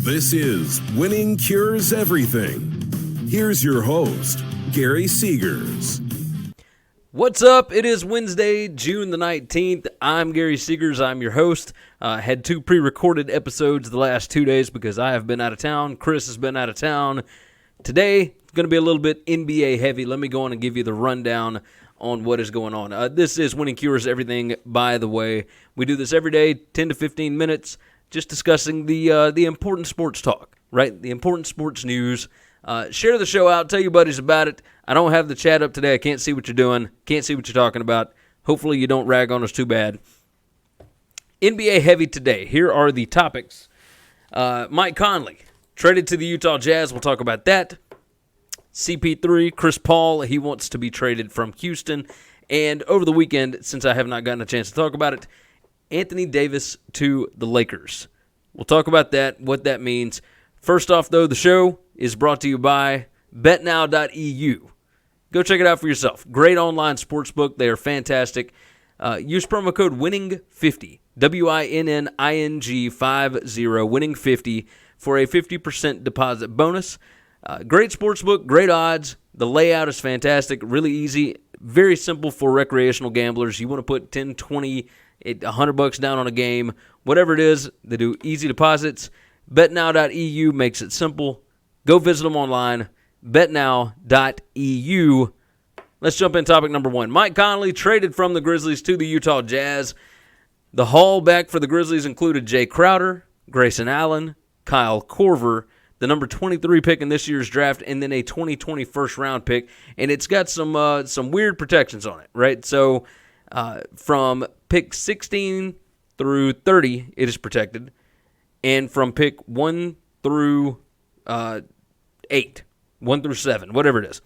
This is Winning Cures Everything. Here's your host, Gary Seegers. What's up? It is Wednesday, June the 19th. I'm Gary Seegers. I'm your host. Had two pre-recorded episodes the last 2 days because I have been out of town. Chris has been out of town. Today, it's going to be a little bit NBA heavy. Let me go on and give you the rundown on what is going on. This is Winning Cures Everything, by the way. We do this every day, 10 to 15 minutes, just discussing the important sports talk, right? The important sports news. Share the show out. Tell your buddies about it. I don't have the chat up today. I can't see what you're doing. Can't see what you're talking about. Hopefully you don't rag on us too bad. NBA heavy today. Here are the topics. Mike Conley, traded to the Utah Jazz. We'll talk about that. CP3, Chris Paul, he wants to be traded from Houston. And over the weekend, since I have not gotten a chance to talk about it, Anthony Davis to the Lakers. We'll talk about that, what that means. First off, though, the show is brought to you by betnow.eu. Go check it out for yourself. Great online sportsbook. They are fantastic. Use promo code WINNING50, WINNING 50, WINNING50 for a 50% deposit bonus. Great sportsbook, great odds. The layout is fantastic, really easy, very simple for recreational gamblers. You want to put 10, 20, $100 down on a game, whatever it is, they do easy deposits. BetNow.eu makes it simple. Go visit them online, betnow.eu. Let's jump in topic number one. Mike Conley traded from the Grizzlies to the Utah Jazz. The haul back for the Grizzlies included Jae Crowder, Grayson Allen, Kyle Korver, the number 23 pick in this year's draft, and then a 2020 first-round pick. And it's got some weird protections on it, right? So from pick 16 through 30, it is protected. And from pick 1 through 8, 1 through 7, whatever it is.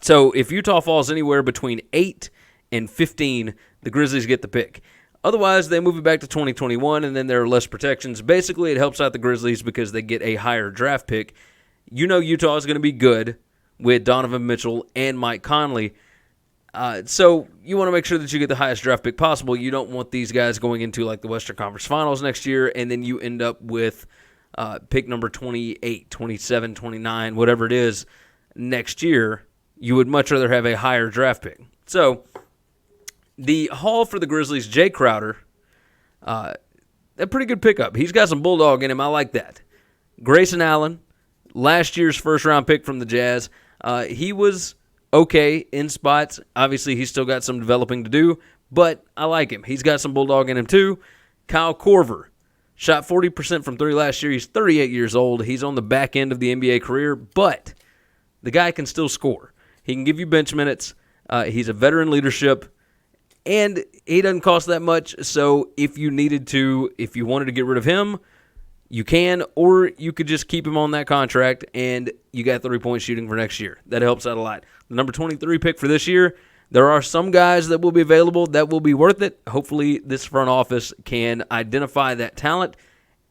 So if Utah falls anywhere between 8 and 15, the Grizzlies get the pick. Otherwise, they move it back to 2021, and then there are less protections. Basically, it helps out the Grizzlies because they get a higher draft pick. You know Utah is going to be good with Donovan Mitchell and Mike Conley. So you want to make sure that you get the highest draft pick possible. You don't want these guys going into like the Western Conference Finals next year, and then you end up with pick number 28, 27, 29, whatever it is next year. You would much rather have a higher draft pick. So the haul for the Grizzlies, Jae Crowder, a pretty good pickup. He's got some bulldog in him. I like that. Grayson Allen, last year's first-round pick from the Jazz. He was okay in spots. Obviously, he's still got some developing to do, but I like him. He's got some bulldog in him too. Kyle Korver shot 40% from three last year. He's 38 years old. He's on the back end of the NBA career, but the guy can still score. He can give you bench minutes. He's a veteran leadership. And he doesn't cost that much, so if you wanted to get rid of him, you can, or you could just keep him on that contract, and you got 3-point shooting for next year. That helps out a lot. The number 23 pick for this year, there are some guys that will be available that will be worth it. Hopefully this front office can identify that talent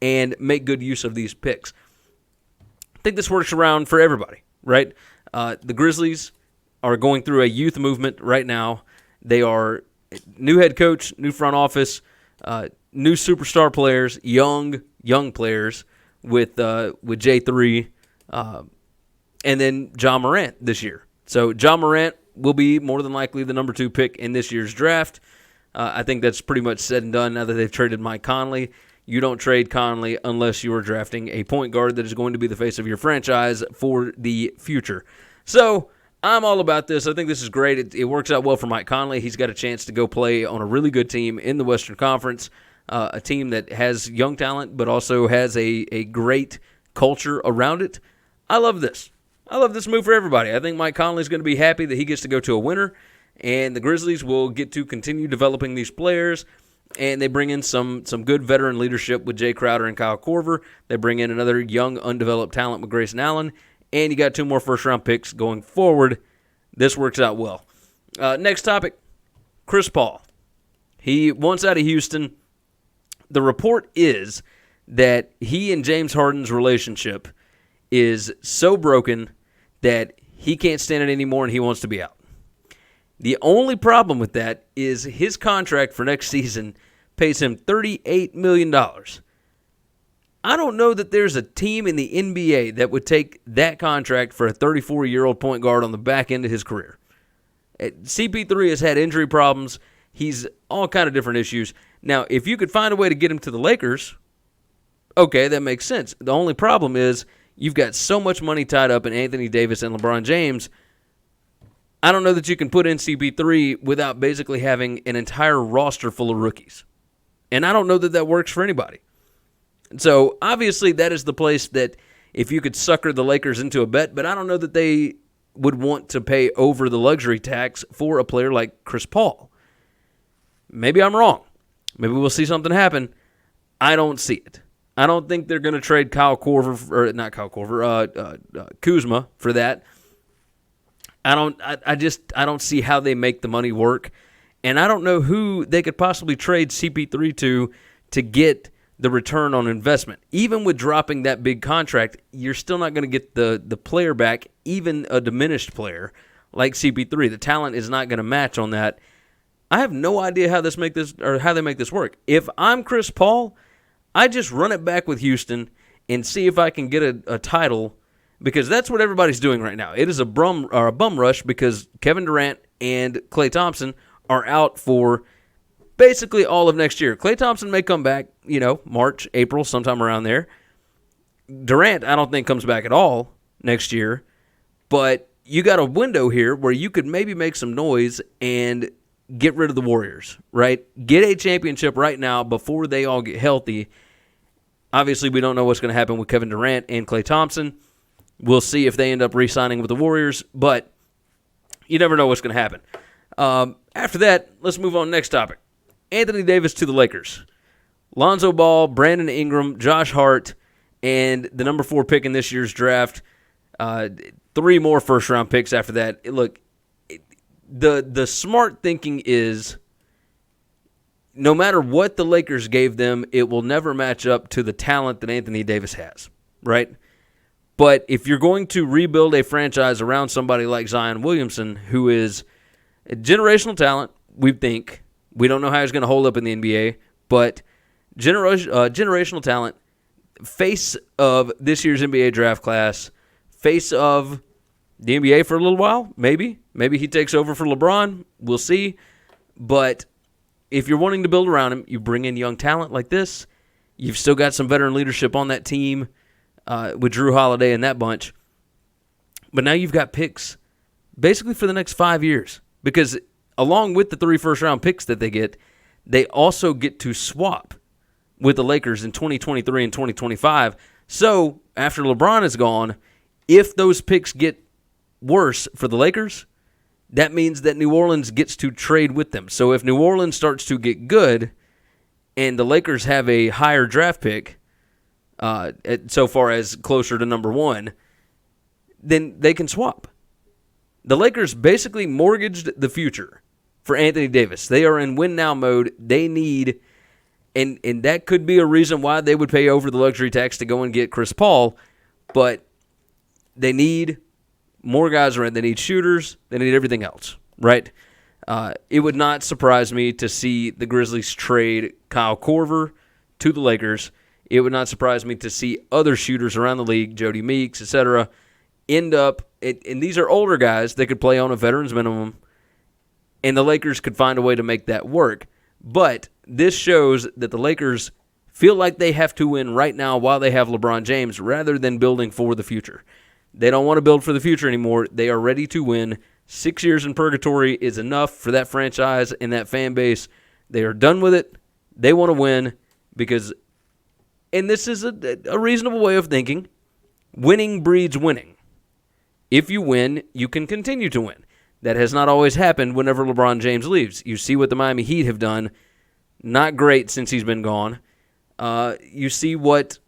and make good use of these picks. I think this works around for everybody, right? The Grizzlies are going through a youth movement right now. They are new head coach, new front office, new superstar players, young players with J3, and then Ja Morant this year. So Ja Morant will be more than likely the number 2 pick in this year's draft. I think that's pretty much said and done now that they've traded Mike Conley. You don't trade Conley unless you are drafting a point guard that is going to be the face of your franchise for the future. So I'm all about this. I think this is great. It works out well for Mike Conley. He's got a chance to go play on a really good team in the Western Conference, a team that has young talent but also has a great culture around it. I love this. I love this move for everybody. I think Mike Conley's going to be happy that he gets to go to a winner, and the Grizzlies will get to continue developing these players, and they bring in some good veteran leadership with Jae Crowder and Kyle Korver. They bring in another young, undeveloped talent with Grayson Allen, and you got 2 more first-round picks going forward. This works out well. Next topic, Chris Paul. He wants out of Houston. The report is that he and James Harden's relationship is so broken that he can't stand it anymore and he wants to be out. The only problem with that is his contract for next season pays him $38 million. I don't know that there's a team in the NBA that would take that contract for a 34-year-old point guard on the back end of his career. CP3 has had injury problems. He's all kind of different issues. Now, if you could find a way to get him to the Lakers, okay, that makes sense. The only problem is you've got so much money tied up in Anthony Davis and LeBron James. I don't know that you can put in CP3 without basically having an entire roster full of rookies. And I don't know that that works for anybody. So, obviously, that is the place that if you could sucker the Lakers into a bet, but I don't know that they would want to pay over the luxury tax for a player like Chris Paul. Maybe I'm wrong. Maybe we'll see something happen. I don't see it. I don't think they're going to trade Kuzma for that. I don't see how they make the money work. And I don't know who they could possibly trade CP3 to get the return on investment. Even with dropping that big contract, you're still not going to get the player back, even a diminished player like CP3. The talent is not going to match on that. I have no idea how they make this work. If I'm Chris Paul, I just run it back with Houston and see if I can get a title, because that's what everybody's doing right now. It is a bum rush because Kevin Durant and Klay Thompson are out for basically all of next year. Klay Thompson may come back, March, April, sometime around there. Durant, I don't think comes back at all next year. But you got a window here where you could maybe make some noise and get rid of the Warriors, right? Get a championship right now before they all get healthy. Obviously, we don't know what's going to happen with Kevin Durant and Klay Thompson. We'll see if they end up re-signing with the Warriors, but you never know what's going to happen. After that, let's move on to the next topic. Anthony Davis to the Lakers. Lonzo Ball, Brandon Ingram, Josh Hart, and the number 4 pick in this year's draft. 3 more first-round picks after that. Look, the smart thinking is no matter what the Lakers gave them, it will never match up to the talent that Anthony Davis has, right? But if you're going to rebuild a franchise around somebody like Zion Williamson, who is a generational talent, we think. We don't know how he's going to hold up in the NBA, but generational talent, face of this year's NBA draft class, face of the NBA for a little while, maybe. Maybe he takes over for LeBron. We'll see. But if you're wanting to build around him, you bring in young talent like this. You've still got some veteran leadership on that team with Drew Holiday and that bunch. But now you've got picks basically for the next 5 years, because along with the 3 first-round picks that they get, they also get to swap with the Lakers in 2023 and 2025. So after LeBron is gone, if those picks get worse for the Lakers, that means that New Orleans gets to trade with them. So if New Orleans starts to get good and the Lakers have a higher draft pick, so far as closer to number 1, then they can swap. The Lakers basically mortgaged the future for Anthony Davis. They are in win-now mode. They need, and that could be a reason why they would pay over the luxury tax to go and get Chris Paul, but they need more guys around. They need shooters. They need everything else, right? It would not surprise me to see the Grizzlies trade Kyle Korver to the Lakers. It would not surprise me to see other shooters around the league, Jody Meeks, etc., end up, and these are older guys that could play on a veteran's minimum, and the Lakers could find a way to make that work. But this shows that the Lakers feel like they have to win right now while they have LeBron James rather than building for the future. They don't want to build for the future anymore. They are ready to win. 6 years in purgatory is enough for that franchise and that fan base. They are done with it. They want to win because, and this is a reasonable way of thinking, winning breeds winning. If you win, you can continue to win. That has not always happened whenever LeBron James leaves. You see what the Miami Heat have done. Not great since he's been gone. You see what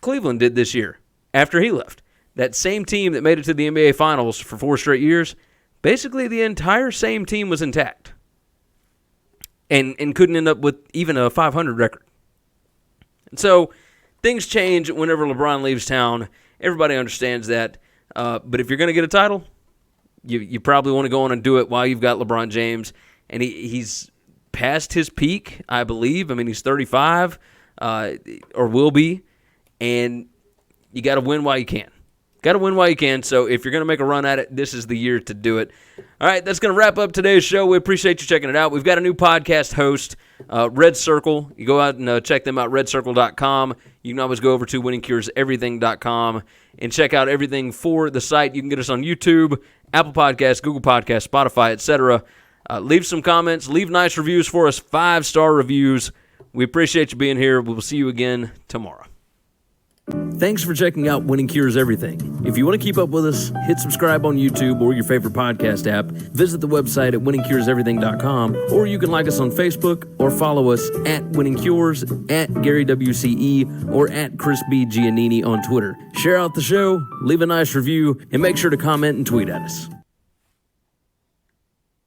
Cleveland did this year after he left. That same team that made it to the NBA Finals for 4 straight years, basically the entire same team was intact and couldn't end up with even a 500 record. And so things change whenever LeBron leaves town. Everybody understands that. But if you're going to get a title, you probably want to go on and do it while you've got LeBron James. And he's past his peak, I believe. I mean, he's 35 or will be. and you got to win while you can. Got to win while you can, so if you're going to make a run at it, this is the year to do it. All right, that's going to wrap up today's show. We appreciate you checking it out. We've got a new podcast host, Red Circle. You go out and check them out, redcircle.com. You can always go over to winningcureseverything.com and check out everything for the site. You can get us on YouTube, Apple Podcasts, Google Podcasts, Spotify, etc. Leave some comments. Leave nice reviews for us, 5-star reviews. We appreciate you being here. We will see you again tomorrow. Thanks for checking out Winning Cures Everything. If you want to keep up with us, hit subscribe on YouTube or your favorite podcast app. Visit the website at winningcureseverything.com, or you can like us on Facebook or follow us at Winning Cures, at Gary WCE, or at Chris B. Giannini on Twitter. Share out the show, leave a nice review, and make sure to comment and tweet at us.